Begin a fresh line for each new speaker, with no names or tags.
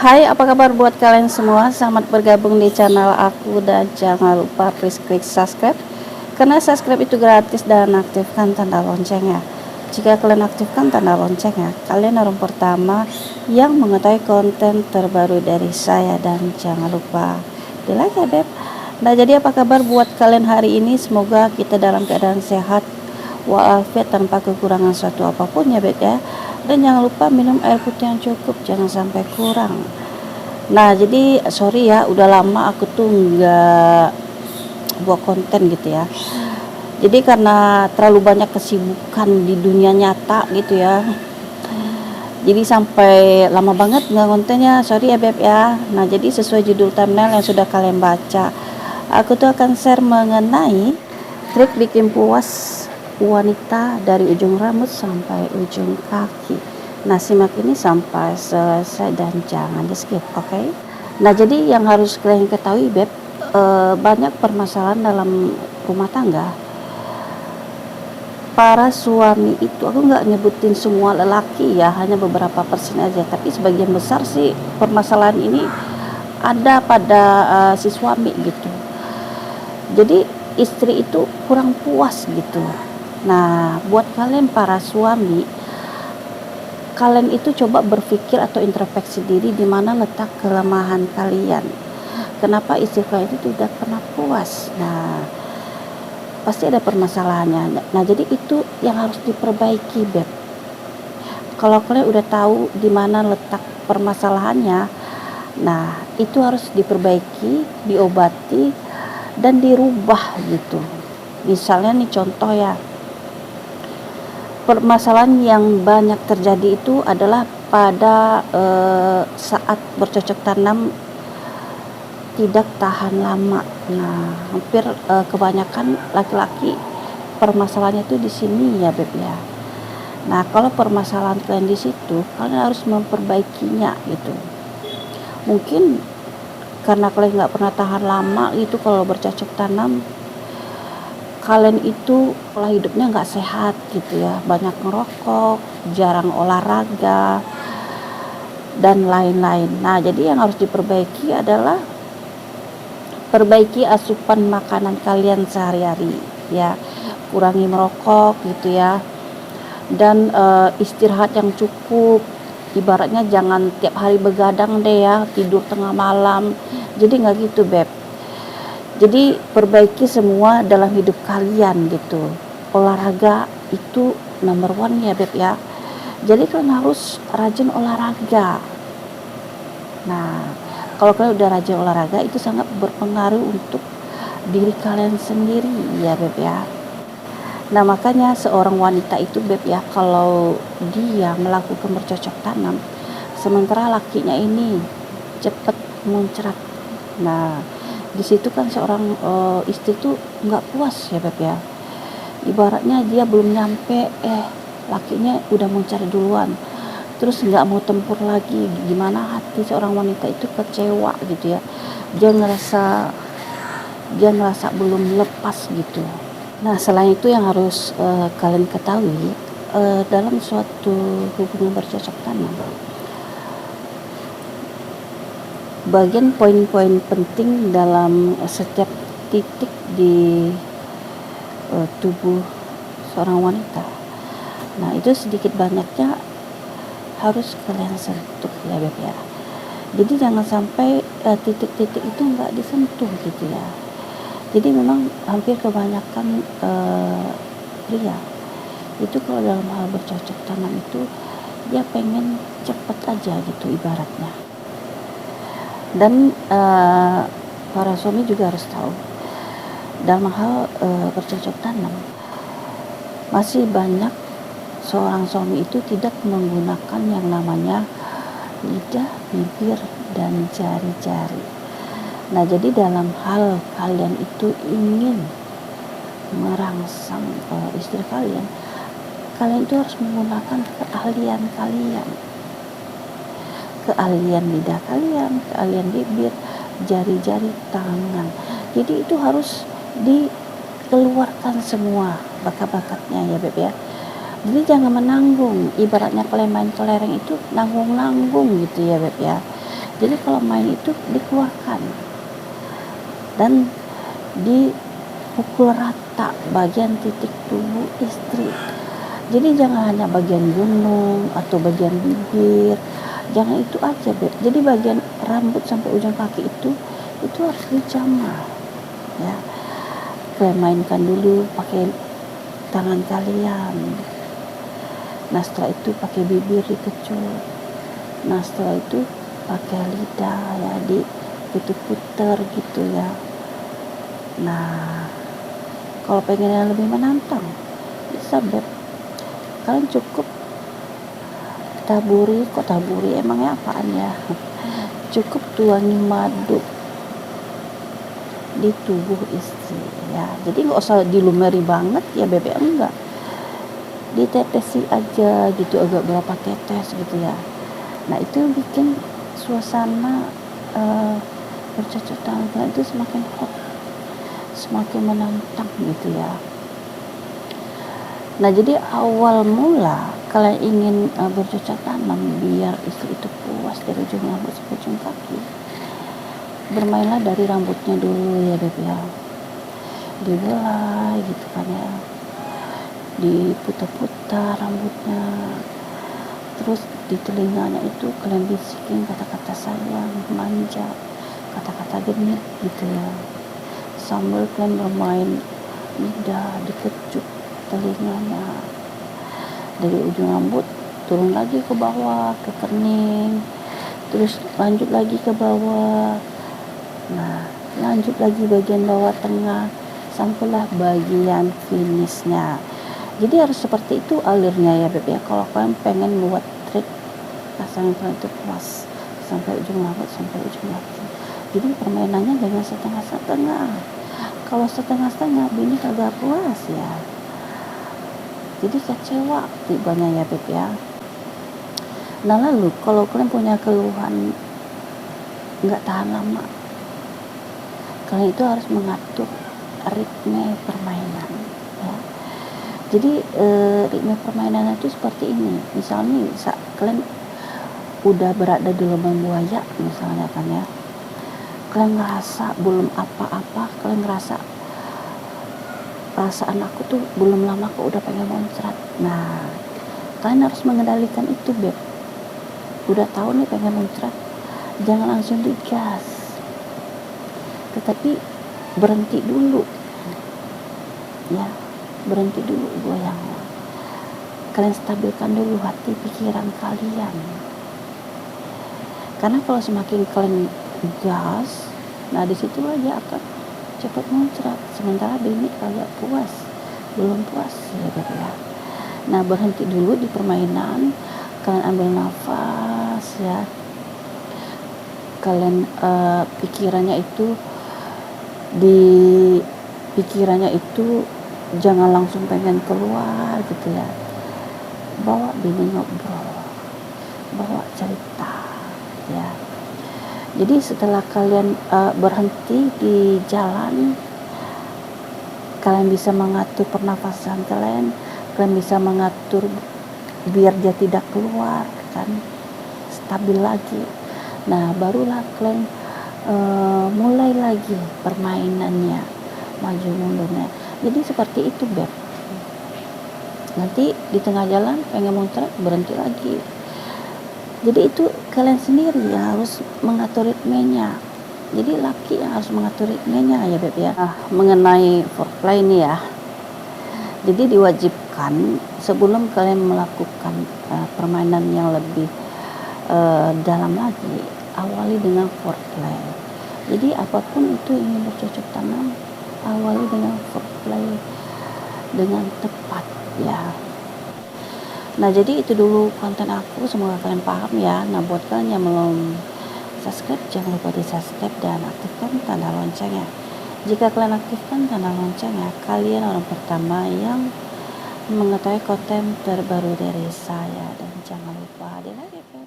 Hai, apa kabar buat kalian semua? Selamat bergabung di channel aku dan jangan lupa please klik subscribe karena subscribe itu gratis dan aktifkan tanda loncengnya. Jika kalian aktifkan tanda loncengnya, kalian orang pertama yang mengetahui konten terbaru dari saya dan jangan lupa di like ya beb. Nah jadi apa kabar buat kalian hari ini? Semoga kita dalam keadaan sehat walafiat tanpa kekurangan suatu apapun ya beb ya. Dan jangan lupa minum air putih yang cukup, jangan sampai kurang. Nah jadi sorry ya, udah lama aku tuh nggak buat konten gitu ya. Jadi karena terlalu banyak kesibukan di dunia nyata gitu ya, jadi sampai lama banget nggak kontennya, sorry ya beb ya. Nah jadi sesuai judul thumbnail yang sudah kalian baca, aku tuh akan share mengenai trik bikin puas wanita dari ujung rambut sampai ujung kaki. Nah simak ini sampai selesai dan jangan di skip, oke? Nah jadi yang harus kalian ketahui beb, banyak permasalahan dalam rumah tangga. Para suami itu, aku nggak nyebutin semua lelaki ya, hanya beberapa persen aja, tapi sebagian besar sih permasalahan ini ada pada si suami gitu. Jadi istri itu kurang puas gitu. Nah buat kalian para suami, kalian itu coba berpikir atau introspeksi diri di mana letak kelemahan kalian. Kenapa istri kalian itu tidak pernah puas? Nah pasti ada permasalahannya. Nah jadi itu yang harus diperbaiki beb. Kalau kalian udah tahu di mana letak permasalahannya, nah itu harus diperbaiki, diobati dan dirubah gitu. Misalnya nih contoh ya, permasalahan yang banyak terjadi itu adalah pada saat bercocok tanam tidak tahan lama. Nah hampir kebanyakan laki-laki permasalahannya itu di sini ya beb ya. Nah kalau permasalahan kalian di situ, kalian harus memperbaikinya gitu. Mungkin karena kalian nggak pernah tahan lama itu kalau bercocok tanam, kalian itu pola hidupnya nggak sehat gitu ya, banyak ngerokok, jarang olahraga dan lain-lain. Nah jadi yang harus diperbaiki adalah perbaiki asupan makanan kalian sehari-hari ya, kurangi merokok gitu ya, dan istirahat yang cukup. Ibaratnya jangan tiap hari begadang deh ya, tidur tengah malam, jadi nggak gitu beb. Jadi perbaiki semua dalam hidup kalian gitu. Olahraga itu nomor one ya beb ya, jadi kalian harus rajin olahraga. Nah kalau kalian udah rajin olahraga itu sangat berpengaruh untuk diri kalian sendiri ya beb ya. Nah makanya seorang wanita itu beb ya, kalau dia melakukan bercocok tanam sementara lakinya ini cepet muncrat, nah di situ kan seorang istri tuh nggak puas ya beb ya. Ibaratnya dia belum nyampe lakinya udah muncrat duluan, terus nggak mau tempur lagi. Gimana hati seorang wanita itu kecewa gitu ya, dia ngerasa belum lepas gitu. Nah selain itu yang harus kalian ketahui, dalam suatu hubungan bercocok tanam, bagian poin-poin penting dalam setiap titik di tubuh seorang wanita, nah itu sedikit banyaknya harus kalian sentuh ya beb ya. Jadi jangan sampai titik-titik itu nggak disentuh gitu ya. Jadi memang hampir kebanyakan pria itu kalau dalam hal bercocok tanam itu dia pengen cepet aja gitu ibaratnya. Dan para suami juga harus tahu dalam hal bercocok tanam, masih banyak seorang suami itu tidak menggunakan yang namanya lidah, bibir, dan jari-jari. Nah jadi dalam hal kalian itu ingin merangsang istri kalian, kalian itu harus menggunakan keahlian kalian, keahlian lidah kalian, keahlian bibir, jari-jari tangan. Jadi itu harus dikeluarkan semua bakat-bakatnya ya beb ya. Jadi jangan menanggung, ibaratnya kalian main kelereng itu nanggung-nanggung gitu ya beb ya. Jadi kalau main itu dikeluarkan dan dipukul rata bagian titik tubuh istri. Jadi jangan hanya bagian gunung atau bagian bibir, jangan itu aja, Beb. Jadi bagian rambut sampai ujung kaki itu harus dijamah, ya. Kalian mainkan dulu pakai tangan kalian. Nah setelah itu pakai bibir dikecut. Nah setelah itu pakai lidah, ya, diputer-puter gitu ya. Nah kalau pengen yang lebih menantang bisa, Beb. Kalian cukup taburi emangnya apaan ya, cukup tuangi madu di tubuh istri, ya. Jadi nggak usah dilumeri banget ya, Beb, enggak, ditetesi aja gitu, agak berapa tetes gitu ya. Nah itu bikin suasana bercocok tanam itu semakin hot, semakin menantang gitu ya. Nah jadi awal mula kalian ingin bercocok tanam biar istri itu puas dari ujung rambut sampai ujung kaki, bermainlah dari rambutnya dulu ya, Beb, ya. Dibelai gitu kan ya, diputar-putar rambutnya, terus di telinganya itu kalian bisikin kata-kata sayang, manja, kata-kata genit gitu ya, sambil kalian bermain lidah, dikecup telinganya dari ujung rambut turun lagi ke bawah ke kening, terus lanjut lagi ke bawah, nah lanjut lagi bagian bawah tengah sampailah bagian finishnya. Jadi harus seperti itu alurnya ya, Beb, ya. Kalau kalian pengen buat trik pasangan kalian itu puas sampai ujung rambut sampai ujung kaki, jadi permainannya jangan setengah-setengah. Kalau setengah-setengah bini kagak puas ya, jadi kecewa tibanya ya, Beb, ya. Nah lalu kalau kalian punya keluhan nggak tahan lama, kalian itu harus mengatur ritme permainan, ya. Jadi ritme permainan itu seperti ini. Misalnya kalian udah berada di lubang buaya misalnya kan ya, kalian ngerasa belum apa-apa, kalian ngerasa perasaan aku tuh belum lama kok udah pengen muncrat. Nah kalian harus mengendalikan itu, Beb. Udah tahu nih pengen muncrat, jangan langsung digas, tetapi berhenti dulu, ya, berhenti dulu goyangnya. Kalian stabilkan dulu hati pikiran kalian, karena kalau semakin kalian gas, nah disitu aja akan cepat muncrat, sementara bini kagak puas, belum puas ya, Beb, ya. Nah berhenti dulu di permainan, kalian ambil nafas ya, kalian pikirannya itu jangan langsung pengen keluar gitu ya, bawa bini ngobrol, bawa cerita ya. Jadi setelah kalian berhenti di jalan, kalian bisa mengatur pernafasan kalian bisa mengatur biar dia tidak keluar kan, stabil lagi. Nah barulah kalian mulai lagi permainannya, maju mundurnya. Jadi seperti itu, Beb. Nanti di tengah jalan pengen muncrat, berhenti lagi. Jadi itu kalian sendiri yang harus mengatur ritmenya. Jadi laki yang harus mengatur ritmenya ya, Beb, ya. Nah, mengenai foreplay ini ya, jadi diwajibkan sebelum kalian melakukan permainan yang lebih dalam lagi, awali dengan foreplay. Jadi apapun itu ingin bercocok tanam, awali dengan foreplay dengan tepat ya. Nah jadi itu dulu konten aku, semoga kalian paham ya. Nah buat kalian yang belum subscribe, jangan lupa di subscribe dan aktifkan tanda loncengnya. Jika kalian aktifkan tanda loncengnya, kalian orang pertama yang mengetahui konten terbaru dari saya. Dan jangan lupa di like.